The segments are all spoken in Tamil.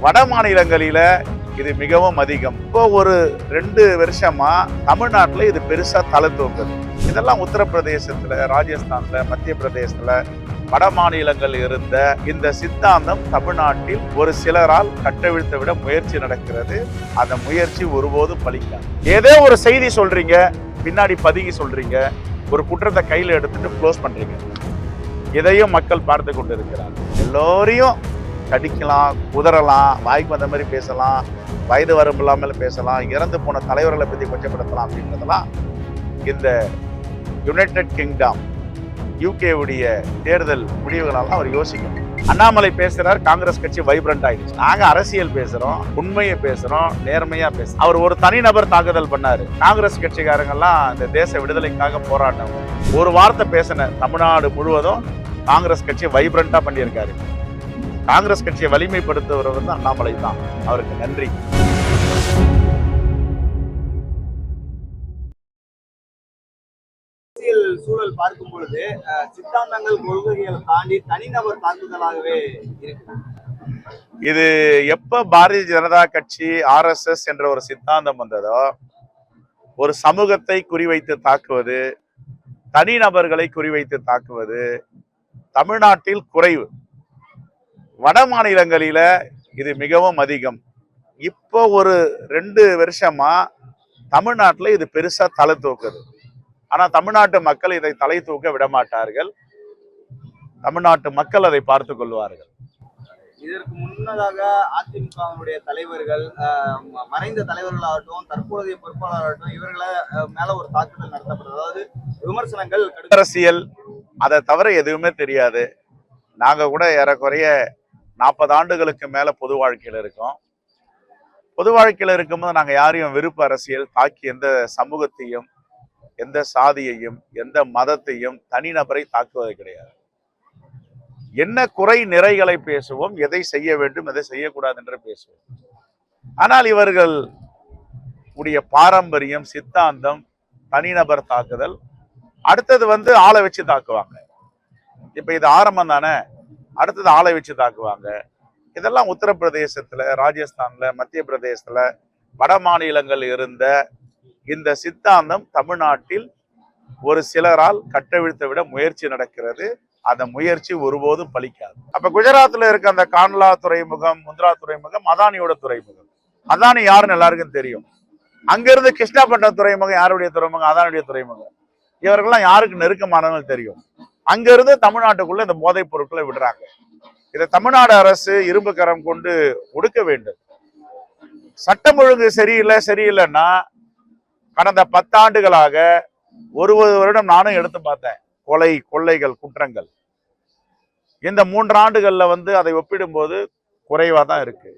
வட மாநிலங்களில இது மிகவும் அதிகம். இப்போ ஒரு 2 வருஷமா தமிழ்நாட்டில் இது பெருசா தலை தூக்குது. இதெல்லாம் உத்தரப்பிரதேசத்துல, ராஜஸ்தான்ல, மத்திய பிரதேசத்துல, வட மாநிலங்கள் இருந்த இந்த சித்தாந்தம் தமிழ்நாட்டில் ஒரு சிலரால் கட்டவிழ்த்து விட முயற்சி நடக்கிறது. அந்த முயற்சி ஒருபோதும் பலிக்காது. ஏதோ ஒரு செய்தி சொல்றீங்க, பின்னாடி பதுங்கி சொல்றீங்க, ஒரு குற்றத்தை கையில எடுத்துட்டு க்ளோஸ் பண்றீங்க. இதையும் மக்கள் பார்த்து கொண்டு இருக்கிறார். எல்லோரையும் கடிக்கலாம், குதறலாம், வாய்க்கு வந்த மாதிரி பேசலாம், வயது வரம்பு இல்லாமல் பேசலாம், இறந்து போன தலைவர்களை பற்றி கொச்சப்படுத்தலாம் அப்படின்றதெல்லாம் இந்த யுனைடெட் கிங்டம் யூகேவுடைய தேர்தல் முடிவுகளெல்லாம் அவர் யோசிக்கணும். அண்ணாமலை பேசுறார், காங்கிரஸ் கட்சி வைப்ரண்ட் ஆயிடுச்சு. நாங்க அரசியல் பேசுறோம், உண்மையை பேசுறோம், நேர்மையா பேசுறோம். அவர் ஒரு தனிநபர் தாக்குதல் பண்ணாரு. காங்கிரஸ் கட்சிக்காரங்க எல்லாம் இந்த தேச விடுதலைக்காக போராட்டம். ஒரு வார்த்தை பேசின தமிழ்நாடு முழுவதும் காங்கிரஸ் கட்சி வைப்ரண்டா பண்ணியிருக்காரு. காங்கிரஸ் கட்சியை வலிமைப்படுத்துவர் வந்து அண்ணாமலை தான். அவருக்கு நன்றி. சூழல் பார்க்கும் பொழுது சித்தாந்தங்கள், கொள்கைகள் தாண்டி தனிநபர் தாக்குதலாகவே இருக்கு. இது எப்ப பாரதிய ஜனதா கட்சி RSS என்ற ஒரு சித்தாந்தம் வந்ததோ, ஒரு சமூகத்தை குறிவைத்து தாக்குவது, தனிநபர்களை குறிவைத்து தாக்குவது தமிழ்நாட்டில் குறைவு. வட மாநிலங்களில இது மிகவும் அதிகம். இப்போ ஒரு 2 வருஷமா தமிழ்நாட்டில் இது பெருசா தலை தூக்குது. ஆனா தமிழ்நாட்டு மக்கள் இதை தலை தூக்க விடமாட்டார்கள். தமிழ்நாட்டு மக்கள் அதை பார்த்து கொள்வார்கள். இதற்கு முன்னதாக அதிமுகவினுடைய தலைவர்கள், மறைந்த தலைவர்களாகட்டும், தற்போதைய பொறுப்பாளராகட்டும், இவர்களை மேல ஒரு தாக்குதல் நடத்தப்படுது. அதாவது விமர்சனங்கள், அரசியல் அதை தவிர எதுவுமே தெரியாது. நாங்க கூட ஏறக்குறைய 40 ஆண்டுகளுக்கு மேல பொது வாழ்க்கையில இருக்கோம். பொது வாழ்க்கையில இருக்கும்போது நாங்க யாரையும் விருப்ப அரசியல் தாக்கி எந்த சமூகத்தையும், எந்த சாதியையும், எந்த மதத்தையும், தனிநபரை தாக்குவது கிடையாது. என்ன குறை நிறைகளை பேசுவோம், எதை செய்ய வேண்டும், எதை செய்யக்கூடாது என்று பேசுவோம். ஆனால் இவர்கள் உடைய பாரம்பரியம், சித்தாந்தம், தனிநபர் தாக்குதல். அடுத்தது வந்து ஆளை வச்சு தாக்குவாங்க. இப்ப இது ஆரம்பம் தானே, அடுத்தது ஆளை வச்சு தாக்குவாங்க. இதெல்லாம் உத்தரப்பிரதேசத்துல, ராஜஸ்தான்ல, மத்திய பிரதேசத்துல, வட மாநிலங்கள் இருந்த இந்த சித்தாந்தம் தமிழ்நாட்டில் ஒரு சிலரால் கட்டவிழ்த்து விட முயற்சி நடக்கிறது. அந்த முயற்சி ஒருபோதும் பலிக்காது. அப்ப குஜராத்ல இருக்க அந்த கான்லா துறைமுகம், முந்த்ரா துறைமுகம் அதானியோட துறைமுகம். அதானி யாருன்னு எல்லாருக்கும் தெரியும். அங்கிருந்து கிருஷ்ணாபட்டினம் துறைமுகம் யாருடைய துறைமுகம்? அதானியுடைய துறைமுகம். இவர்கள்லாம் யாருக்கு நெருக்கமானவங்க தெரியும். அங்கிருந்து தமிழ்நாட்டுக்குள்ள இந்த போதைப் பொருட்களை விடுறாங்க. இதை தமிழ்நாடு அரசு இரும்பு கரம் கொண்டு ஒடுக்க வேண்டும். சட்டம் ஒழுங்கு சரியில்லைன்னா கடந்த 10 ஆண்டுகளாக 1 வருடம் நானும் எடுத்து பார்த்தேன். கொலை, கொள்ளைகள், குற்றங்கள் இந்த 3 ஆண்டுகள்ல வந்து அதை ஒப்பிடும்போது குறைவா தான் இருக்கு.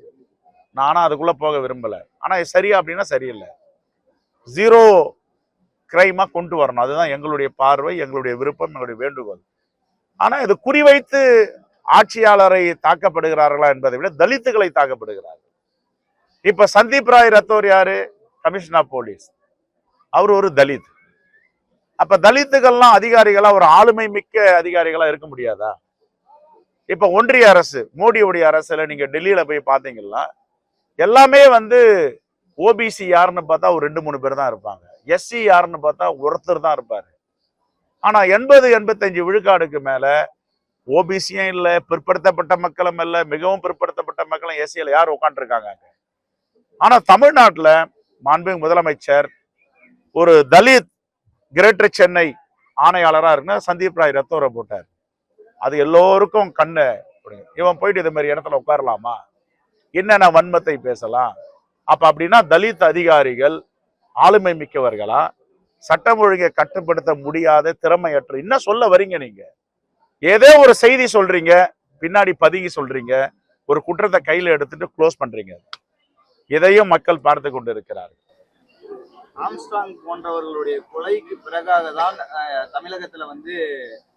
நானும் அதுக்குள்ள போக விரும்பல. ஆனா சரியா அப்படின்னா சரியில்லை. 0 கிரைமா கொண்டு வரணும். அதுதான் எங்களுடைய பார்வை, எங்களுடைய விருப்பம், எங்களுடைய வேண்டுகோள். ஆனா இது குறிவைத்து ஆட்சியாளரை தாக்கப்படுகிறார்களா என்பதை விட தலித்துகளை தாக்கப்படுகிறார்கள். இப்ப சந்தீப் ராய் ரத்தோர் யாரு? Commissioner of police. அவர் ஒரு தலித். அப்ப தலித்துகள்லாம் அதிகாரிகளா, ஒரு ஆளுமை மிக்க அதிகாரிகளா இருக்க முடியாதா? இப்ப ஒன்றிய அரசு, மோடியுடைய அரசுல நீங்க டெல்லியில போய் பாத்தீங்கன்னா எல்லாமே வந்து ஓபிசி யாருன்னு பார்த்தா ஒரு 2-3 பேர் தான் இருப்பாங்க. எஸ்சி யாருன்னு பார்த்தா ஒருத்தர் தான் இருப்பாரு. ஆனா 80-85 விழுக்காடுக்கு மேல ஓபிசியும் இல்ல, பிற்படுத்தப்பட்ட மக்களும் இல்ல, மிகவும் பிற்படுத்தப்பட்ட மக்களும் எஸ்சியில யார் உட்காந்துருக்காங்க. ஆனா தமிழ்நாட்டுல மாண்புமிகு முதலமைச்சர் ஒரு தலித் கிரேட்டர் சென்னை ஆணையாளரா இருக்குன்னா சந்தீப் ராய் ரத்தோரை போட்டார். அது எல்லோருக்கும் கண்ணு. இவன் போயிட்டு இது மாதிரி இடத்துல உட்காரலாமா? என்னென்ன வன்மத்தை பேசலாம்? அப்ப அப்படின்னா தலித் அதிகாரிகள் ஆளுமை மிக்கவர்களா? சட்டம் ஒழுங்கை கட்டுப்படுத்த முடியாத, திறமையற்ற, என்ன சொல்ல வரீங்க நீங்க? ஏதோ ஒரு செய்தி சொல்றீங்க, பின்னாடி பதுங்கி சொல்றீங்க, ஒரு குற்றத்தை கையில எடுத்துட்டு க்ளோஸ் பண்றீங்க. இதையும் மக்கள் பார்த்து கொண்டு இருக்கிறார்கள். ஆம்ஸ்ட்ராங் போன்றவர்களுடைய கொலைக்கு பிறகாக தான் தமிழகத்துல வந்து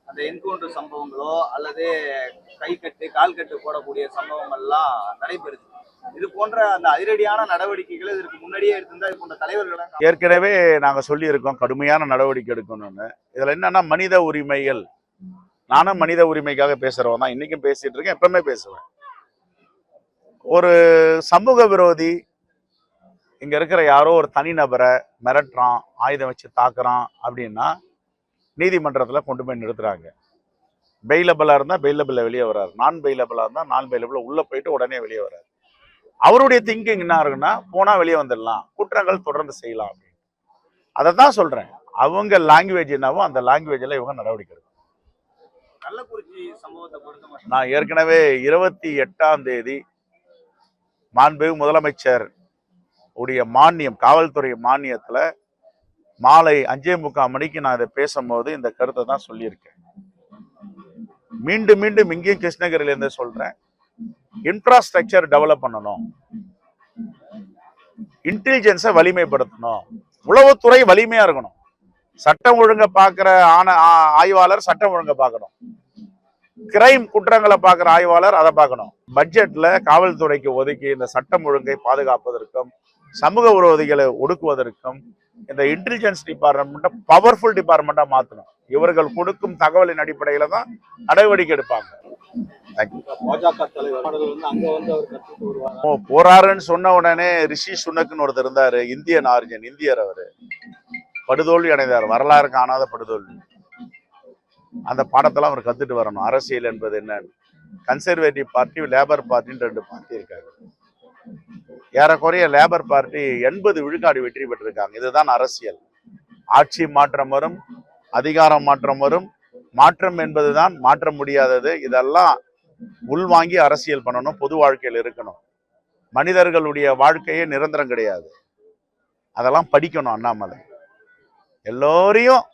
அந்த என்கவுண்டர் சம்பவங்களோ அல்லது கை கட்டு, கால் கட்டு போடக்கூடிய சம்பவங்கள்லாம் நடைபெறுது. இது போன்ற அந்த அதிரடியான நடவடிக்கைகள் இதற்கு முன்னாடியே இருந்தா இது போன்ற தலைவர்கள் ஏற்கனவே நாங்க சொல்லி இருக்கோம், கடுமையான நடவடிக்கை எடுக்கணும்னு. இதுல என்னன்னா மனித உரிமைகள். நானும் மனித உரிமைக்காக பேசுறவன் தான். இன்னைக்கும் பேசிட்டு இருக்கேன், எப்பவுமே பேசுவேன். ஒரு சமூக விரோதி இங்க இருக்கிற யாரோ ஒரு தனிநபரை மிரட்டுறான், ஆயுதம் வச்சு தாக்குறான் அப்படின்னா நீதிமன்றத்துல கொண்டு போய் நிறுத்துறாங்க. பெயிலபிளா இருந்தா பெயிலபிள்ல வெளியே வர்றாரு, நான் பெயிலபிளா இருந்தா நான் பெயிலபிள் உள்ள போயிட்டு உடனே வெளியே வர்றாரு. அவருடைய திங்கிங் என்ன இருக்குன்னா, போனா வெளியே வந்துடலாம், குற்றங்கள் தொடர்ந்து செய்யலாம் அப்படின்னு. அதை தான் சொல்றேன். அவங்க லாங்குவேஜ் என்னவோ அந்த லாங்குவேஜ்ல இவங்க நடவடிக்கை எடுக்கணும். கள்ளக்குறிச்சி சம்பவத்தை பொறுத்த மட்டும் நான் ஏற்கனவே 28ஆம் தேதி மாண்பு முதலமைச்சர் உடைய மானியம், காவல்துறை மானியத்துல மாலை 5:45 மணிக்கு நான் இதை பேசும்போது இந்த கருத்தை தான் சொல்லியிருக்கேன். மீண்டும் மீண்டும் இங்கேயும் கிருஷ்ணகிரியில இருந்து சொல்றேன். இன்ஃப்ராஸ்ட்ரக்சர் டெவலப் பண்ணணும், இன்டெலிஜென்ஸை வலிமைப்படுத்தணும், உளவுத்துறை வலிமையா இருக்கணும். சட்டம் ஒழுங்கை பார்க்கிற ஆய்வாளர் சட்டம் ஒழுங்கை பார்க்கணும், கிரைம் குற்றங்களை பார்க்கிற ஆய்வாளர் அதை பார்க்கணும். பட்ஜெட்ல காவல்துறைக்கு ஒதுக்கி இந்த சட்டம் ஒழுங்கை பாதுகாப்பதற்கும் சமூக விரோதிகளை ஒடுக்குவதற்கும் இந்த இன்டெலிஜென்ஸ் டிபார்ட்மெண்ட்டை பவர்ஃபுல் டிபார்ட்மெண்ட்டா மாற்றணும். இவர்கள் கொடுக்கும் தகவலின் அடிப்படையில தான் நடவடிக்கை எடுப்பாங்க. பாஜக தலைவர் அங்க வந்து அவர் கற்றுட்டு வருவாங்க. போறாருன்னு சொன்ன உடனே ரிஷி சுனக்னு ஒருத்தர் இருந்தாரு, இந்தியன் ஆரிஜின், இந்தியர். அவரு படுதோல்வி அடைந்தார், வரலாறு காணாத படுதோல்வி. அந்த பாடத்தெல்லாம் அவர் கத்துட்டு வரணும். அரசியல் என்பது என்னன்னு. கன்சர்வேட்டிவ் பார்ட்டி, லேபர் பார்ட்டின்னு 2 பார்ட்டி இருக்காங்க. ஏறக்குறைய லேபர் பார்ட்டி 80 விழுக்காடு வெற்றி பெற்றிருக்காங்க. இதுதான் அரசியல். ஆட்சி மாற்றம் வரும், அதிகாரம் மாற்றம் வரும். மாற்றம் என்பதுதான் மாற்ற முடியாதது. இதெல்லாம் உள்வாங்கி அரசியல் பண்ணணும், பொது வாழ்க்கையில் இருக்கணும். மனிதர்களுடைய வாழ்க்கையே நிரந்தரம் கிடையாது. அதெல்லாம் படிக்கணும் அண்ணாமலை. எல்லோரையும்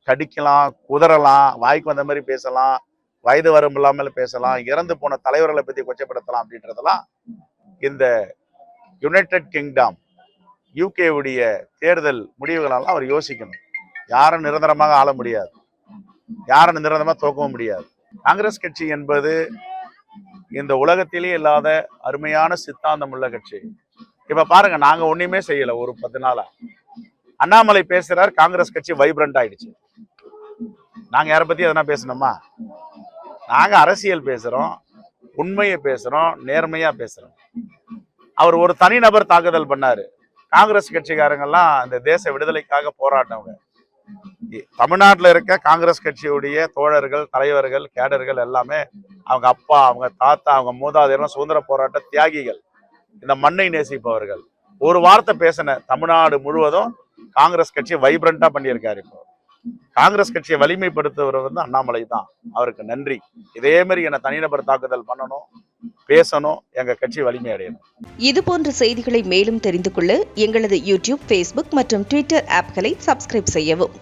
கடிக்கலாம், குதறலாம், வாய்க்கு வந்த மாதிரி பேசலாம், வயது வரம்பு இல்லாமல் பேசலாம், இறந்து போன தலைவர்களை பத்தி கொச்சப்படுத்தலாம் அப்படின்றதெல்லாம் இந்த யுனைடெட் கிங்டம் UK உடைய தேர்தல் முடிவுகளெல்லாம் அவர் யோசிக்கணும். யாரும் நிரந்தரமாக ஆள முடியாது, யாரும் நிரந்தரமாக தோக்கவும் முடியாது. காங்கிரஸ் கட்சி என்பது இந்த உலகத்திலேயே இல்லாத அருமையான சித்தாந்தம் உள்ள கட்சி. இப்ப பாருங்க, நாங்க ஒண்ணுமே செய்யல. ஒரு 10 நாளா அண்ணாமலை பேசுறார், காங்கிரஸ் கட்சி வைப்ரண்ட் ஆயிடுச்சு. நாங்க யாரை பத்தி எதனா பேசணுமா? நாங்க அரசியல் பேசுறோம், உண்மையை பேசுறோம், நேர்மையா பேசுறோம். அவர் ஒரு தனிநபர் தாக்குதல் பண்ணாரு. காங்கிரஸ் கட்சிக்காரங்கெல்லாம் இந்த தேச விடுதலைக்காக போராடினவங்க. தமிழ்நாட்டில் இருக்க காங்கிரஸ் கட்சியுடைய தோழர்கள், தலைவர்கள், கேடர்கள் எல்லாமே அவங்க அப்பா, அவங்க தாத்தா, அவங்க மூதாதையரும் சுதந்திர போராட்ட தியாகிகள், இந்த மண்ணை நேசிப்பவர்கள். ஒரு வார்த்தை பேசின தமிழ்நாடு முழுவதும் காங்கிரஸ் கட்சி வைப்ரண்டா பண்ணியிருக்காரு. இப்போ காங்கிரஸ் கட்சியை வலிமைப்படுத்துவர் வந்து அண்ணாமலை தான். அவருக்கு நன்றி. இதே மாதிரி என்ன தனிநபர் தாக்குதல் பண்ணணும், பேசணும், எங்க கட்சி வலிமை அடையணும். இது போன்ற செய்திகளை மேலும் தெரிந்து கொள்ள எங்களது யூடியூப், Facebook மற்றும் Twitter ஆப்களை சப்ஸ்கிரைப் செய்யவும்.